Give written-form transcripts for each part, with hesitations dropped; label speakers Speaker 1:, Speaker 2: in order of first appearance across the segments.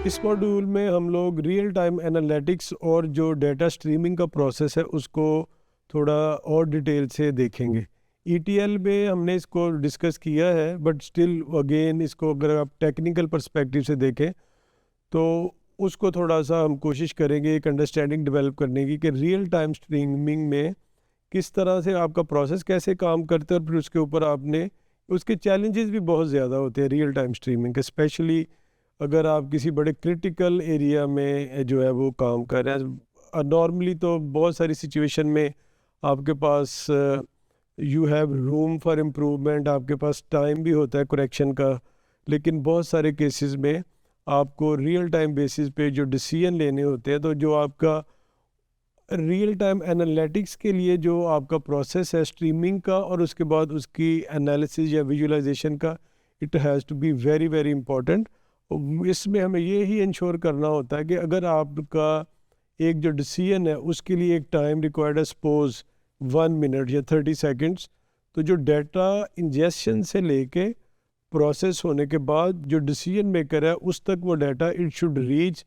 Speaker 1: इस मॉड्यूल में हम लोग रियल टाइम एनालिटिक्स और जो डेटा स्ट्रीमिंग का प्रोसेस है उसको थोड़ा और डिटेल से देखेंगे। ईटीएल में हमने इसको डिस्कस किया है, बट स्टिल अगेन इसको अगर आप टेक्निकल पर्सपेक्टिव से देखें तो उसको थोड़ा सा हम कोशिश करेंगे एक अंडरस्टैंडिंग डेवलप करने की कि रियल टाइम स्ट्रीमिंग में किस तरह से आपका प्रोसेस कैसे काम करता है, और फिर उसके ऊपर आपने उसके चैलेंजेस भी बहुत ज़्यादा होते हैं रियल टाइम स्ट्रीमिंग के, स्पेशली अगर आप किसी बड़े क्रिटिकल एरिया में जो है वो काम कर रहे हैं। नॉर्मली तो बहुत सारी सिचुएशन में आपके पास you have room for improvement, आपके पास टाइम भी होता है करेक्शन का, लेकिन बहुत सारे केसेस में आपको रियल टाइम बेसिस पे जो डिसीजन लेने होते हैं, तो जो आपका रियल टाइम एनालिटिक्स के लिए जो आपका प्रोसेस है स्ट्रीमिंग का और उसके बाद उसकी एनालिसिस या विजुअलाइजेशन का, it has to be very very important. इसमें हमें ये ही इंश्योर करना होता है कि अगर आपका एक जो डिसीजन है उसके लिए एक टाइम रिक्वायर्ड है, सपोज 1 मिनट या 30 सेकेंड्स, तो जो डाटा इंजेक्शन से लेके प्रोसेस होने के बाद जो डिसीजन मेकर है उस तक वो डाटा इट शुड रीच,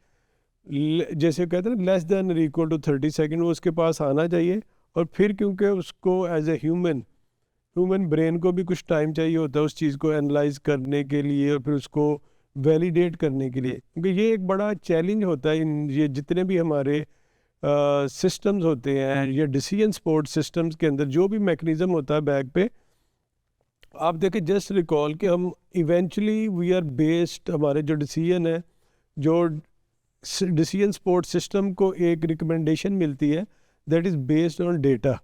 Speaker 1: जैसे कहते हैं ना, less than equal to 30 second, वो उसके पास आना चाहिए। और फिर क्योंकि उसको एज ए ह्यूमन ब्रेन को भी कुछ टाइम चाहिए होता है उस चीज़ को एनालाइज करने के लिए और फिर उसको वैलिडेट करने के लिए, क्योंकि ये एक बड़ा चैलेंज होता है इन ये जितने भी हमारे सिस्टम्स होते हैं या डिसीजन सपोर्ट सिस्टम्स के अंदर जो भी मैकेनिज्म होता है बैक पे। आप देखें, जस्ट रिकॉल कि हम इवेंचुअली वी आर बेस्ड, हमारे जो डिसीजन है, जो डिसीजन सपोर्ट सिस्टम को एक रिकमेंडेशन मिलती है that is based on data.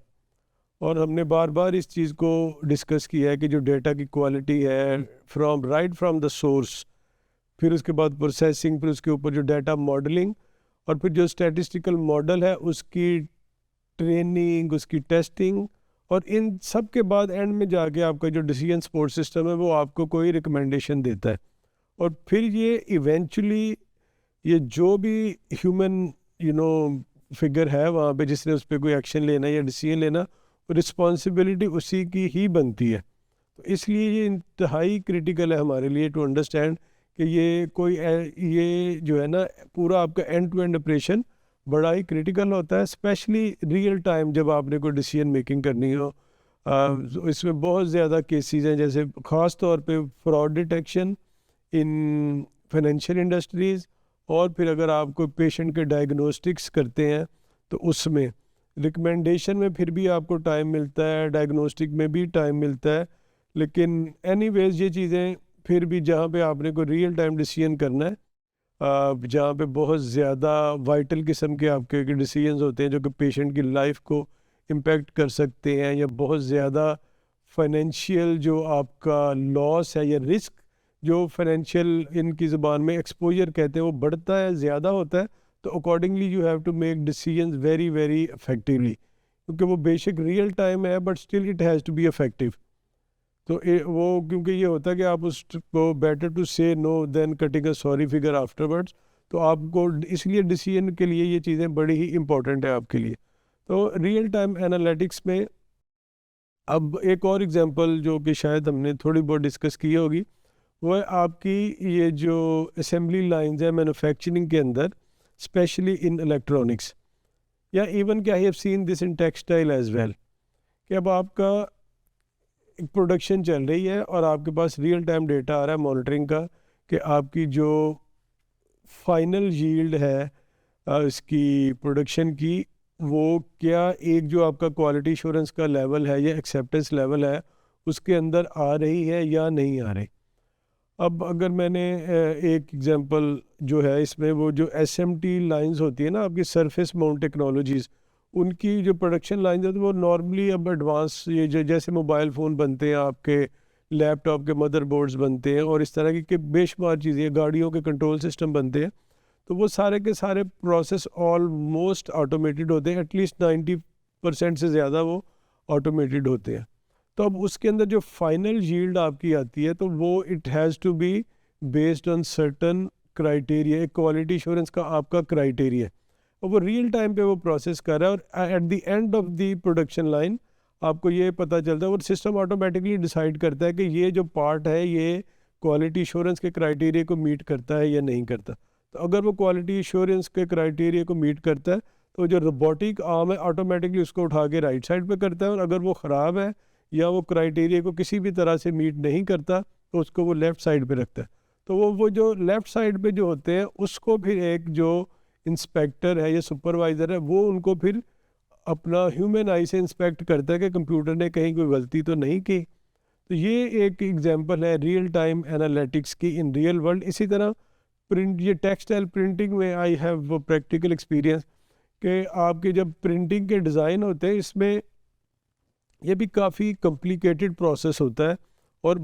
Speaker 1: और हमने बार बार इस चीज़ को डिस्कस किया है कि जो डेटा की क्वालिटी है फ्रॉम द सोर्स, फिर उसके बाद प्रोसेसिंग, फिर उसके ऊपर जो डाटा मॉडलिंग, और फिर जो स्टैटिस्टिकल मॉडल है उसकी ट्रेनिंग, उसकी टेस्टिंग, और इन सब के बाद एंड में जाके आपका जो डिसीजन सपोर्ट सिस्टम है वो आपको कोई रिकमेंडेशन देता है। और फिर ये इवेंचुअली ये जो भी ह्यूमन फिगर है वहाँ पे जिसने उस पर कोई एक्शन लेना या डिसीजन लेना, रिस्पॉन्सिबिलिटी उसी की ही बनती है। तो इसलिए ये इंतहाई क्रिटिकल है हमारे लिए टू अंडरस्टैंड कि ये जो है ना पूरा आपका एंड टू एंड ऑपरेशन बड़ा ही क्रिटिकल होता है, स्पेशली रियल टाइम जब आपने कोई डिसीजन मेकिंग करनी हो। तो इसमें बहुत ज़्यादा केसेस हैं, जैसे ख़ास तौर पे fraud detection in financial industries, और फिर अगर आप कोई पेशेंट के डायग्नोस्टिक्स करते हैं तो उसमें रिकमेंडेशन में फिर भी आपको टाइम मिलता है, डायग्नोस्टिक में भी टाइम मिलता है, लेकिन एनीवेज ये चीज़ें फिर भी जहाँ पे आपने कोई रियल टाइम डिसीजन करना है, जहाँ पे बहुत ज़्यादा वाइटल किस्म के आपके डिसीजंस होते हैं जो कि पेशेंट की लाइफ को इम्पेक्ट कर सकते हैं, या बहुत ज़्यादा फाइनेंशियल जो आपका लॉस है या रिस्क, जो फाइनेंशियल इनकी ज़बान में एक्सपोजर कहते हैं, वो बढ़ता है, ज़्यादा होता है, तो accordingly you have to make decisions very very effectively, क्योंकि वो बेशक रियल टाइम है but still it has to be effective. तो वो क्योंकि ये होता है कि आप उसको better to say no than cutting a sorry figure afterwards, तो आपको इसलिए डिसीजन के लिए ये चीज़ें बड़ी ही इंपॉर्टेंट है आपके लिए। तो रियल टाइम एनालिटिक्स में अब एक और एग्जांपल जो कि शायद हमने थोड़ी बहुत डिस्कस की होगी, वो है आपकी ये जो असेंबली लाइंस है मैन्युफैक्चरिंग के अंदर, स्पेशली इन इलेक्ट्रॉनिक्स, या इवन कि I have seen this in textile as well, कि अब आपका एक प्रोडक्शन चल रही है और आपके पास रियल टाइम डेटा आ रहा है मॉनिटरिंग का कि आपकी जो फाइनल यील्ड है इसकी प्रोडक्शन की, वो क्या एक जो आपका क्वालिटी एश्योरेंस का लेवल है या एक्सेप्टेंस लेवल है उसके अंदर आ रही है या नहीं आ रही। अब अगर मैंने एक एग्जांपल जो है इसमें, वो जो एसएमटी लाइंस होती है ना आपकी सरफेस माउंट टेक्नोलॉजीज़, उनकी जो प्रोडक्शन लाइंस होती है वो नॉर्मली अब एडवांस, ये जैसे मोबाइल फ़ोन बनते हैं, आपके लैपटॉप के मदरबोर्ड्स बनते हैं, और इस तरह की बेशुमार चीज़ें, गाड़ियों के कंट्रोल सिस्टम बनते हैं, तो वो सारे के सारे प्रोसेस ऑलमोस्ट ऑटोमेटेड होते हैं, एटलीस्ट 90% से ज़्यादा वो ऑटोमेटेड होते हैं। तो अब उसके अंदर जो फाइनल यील्ड आपकी आती है तो वो it has to be based on certain criteria, एक क्वालिटी एश्योरेंस का आपका क्राइटेरिया, और वो रियल टाइम पे वो प्रोसेस कर रहा है, और at the end of the production line आपको ये पता चलता है, और सिस्टम ऑटोमेटिकली डिसाइड करता है कि ये जो पार्ट है ये क्वालिटी एश्योरेंस के क्राइटेरिया को मीट करता है या नहीं करता। तो अगर वो क्वालिटी एश्योरेंस के क्राइटेरिया को मीट करता है तो जो रोबोटिक आर्म है ऑटोमेटिकली उसको उठा के राइट साइड पे करता है, और अगर वो ख़राब है या वो क्राइटेरिया को किसी भी तरह से मीट नहीं करता तो उसको वो लेफ़्ट साइड पे रखता है। तो वो जो लेफ़्ट साइड पे जो होते हैं उसको फिर एक जो इंस्पेक्टर है या सुपरवाइज़र है वो उनको फिर अपना ह्यूमन आई से इंस्पेक्ट करता है कि कंप्यूटर ने कहीं कोई गलती तो नहीं की। तो ये एक एग्जांपल है रियल टाइम एनालिटिक्स की इन रियल वर्ल्ड। इसी तरह प्रिंट, ये टेक्सटाइल प्रिंटिंग में आई हैव प्रैक्टिकल एक्सपीरियंस कि आपके जब प्रिंटिंग के डिज़ाइन होते हैं इसमें ये भी काफ़ी कॉम्प्लिकेटेड प्रोसेस होता है, और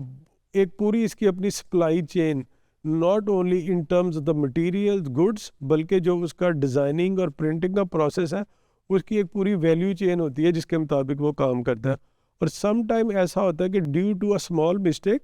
Speaker 1: एक पूरी इसकी अपनी supply chain, not only in terms of the materials goods, बल्कि जो उसका डिज़ाइनिंग और प्रिंटिंग का प्रोसेस है उसकी एक पूरी वैल्यू चेन होती है जिसके मुताबिक वो काम करता है। और सम टाइम ऐसा होता है कि due to a small mistake,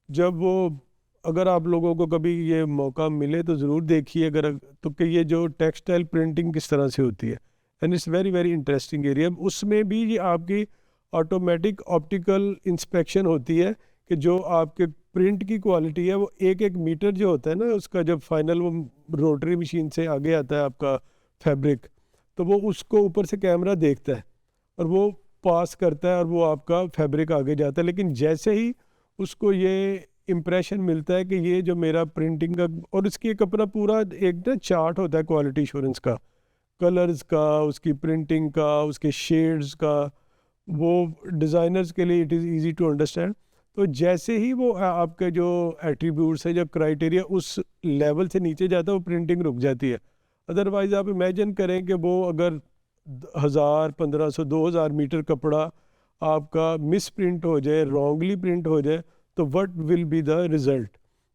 Speaker 1: जब वो, अगर आप लोगों को कभी ये मौका मिले तो ज़रूर देखिए अगर, तो कि ये जो टेक्सटाइल प्रिंटिंग किस तरह से होती है, and it's very very interesting area. उसमें भी ये आपकी ऑटोमेटिक ऑप्टिकल इंस्पेक्शन होती है कि जो आपके प्रिंट की क्वालिटी है वो एक एक मीटर जो होता है ना उसका, जब फाइनल वो रोटरी मशीन से आगे आता है आपका फैब्रिक, तो वो उसको ऊपर से कैमरा देखता है और वो पास करता है और वो आपका फैब्रिक आगे जाता है। लेकिन जैसे ही उसको ये इम्प्रेशन मिलता है कि ये जो मेरा प्रिंटिंग का, और इसकी एक अपना पूरा एक ना चार्ट होता है क्वालिटी एश्योरेंस का, कलर्स का, उसकी प्रिंटिंग का, उसके शेड्स का, वो डिज़ाइनर्स के लिए it is easy to understand. तो जैसे ही वो आपके जो एट्रीब्यूट्स है, जो क्राइटेरिया उस लेवल से नीचे जाता है वो प्रिंटिंग रुक जाती है। अदरवाइज़ आप इमेजिन करें कि वो अगर 1000, 1500, 2000 मीटर कपड़ा आपका मिस प्रिंट हो जाए, रॉन्गली प्रिंट हो जाए, तो what will be the result.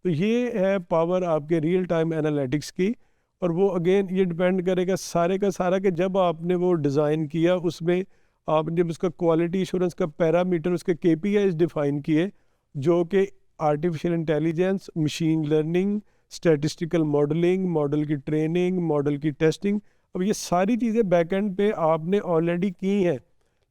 Speaker 1: तो ये है पावर आपके रियल टाइम एनालिटिक्स की। और वो अगेन ये डिपेंड करेगा सारे का सारा कि जब आपने वो डिज़ाइन किया उसमें आपने जब उसका क्वालिटी एश्योरेंस का पैरामीटर, उसके KPIs डिफ़ाइन किए, जो कि artificial intelligence, machine learning, statistical modelling, model की ट्रेनिंग, मॉडल की टेस्टिंग, अब ये सारी चीज़ें बैकएंड पे आपने ऑलरेडी की हैं,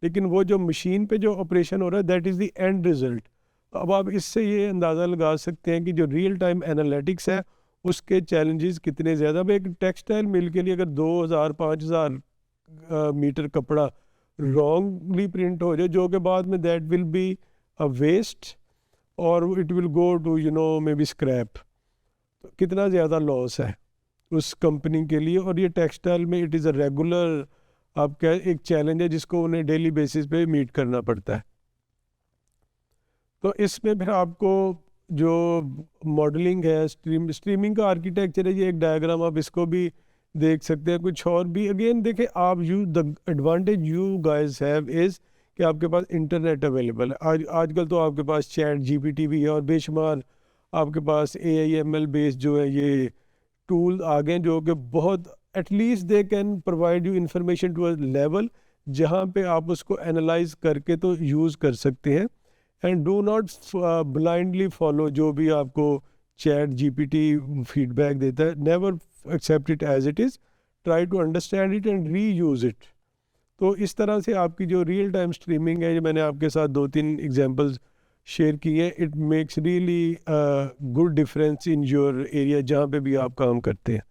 Speaker 1: लेकिन वो जो मशीन पे जो ऑपरेशन हो रहा है that is the end result. अब आप इससे ये अंदाज़ा लगा सकते हैं कि जो रियल टाइम एनालिटिक्स है उसके चैलेंजेस कितने ज़्यादा। अब एक टेक्सटाइल मिल के लिए अगर 2000, 5000 मीटर कपड़ा रॉन्गली प्रिंट हो जाए, जो कि बाद में that will be a waste और it will go to maybe scrap, तो कितना ज़्यादा लॉस है उस कंपनी के लिए। और ये टेक्सटाइल में इट इज़ अ रेगुलर आपका एक चैलेंज है जिसको उन्हें डेली बेसिस पे मीट करना पड़ता है। तो इसमें फिर आपको जो मॉडलिंग है, स्ट्रीमिंग का आर्किटेक्चर है, ये एक डायग्राम आप इसको भी देख सकते हैं। कुछ और भी अगेन देखें आप, the advantage you guys have is कि आपके पास इंटरनेट अवेलेबल है। आजकल तो आपके पास चैट GPT भी है और बेशुमार आपके पास AI ML बेस्ड जो है ये टूल आ गए जो कि बहुत, at least they can provide you information to a level जहाँ पे आप उसको एनालाइज करके तो यूज़ कर सकते हैं। And do not blindly follow जो भी आपको चैट GPT फीडबैक देता है, never accept it as it is, try to understand it and reuse it. तो इस तरह से आपकी जो रियल टाइम स्ट्रीमिंग है, जो मैंने आपके साथ 2-3 एग्जांपल्स शेयर किए, it makes really good difference in your area जहाँ पे भी आप काम करते हैं।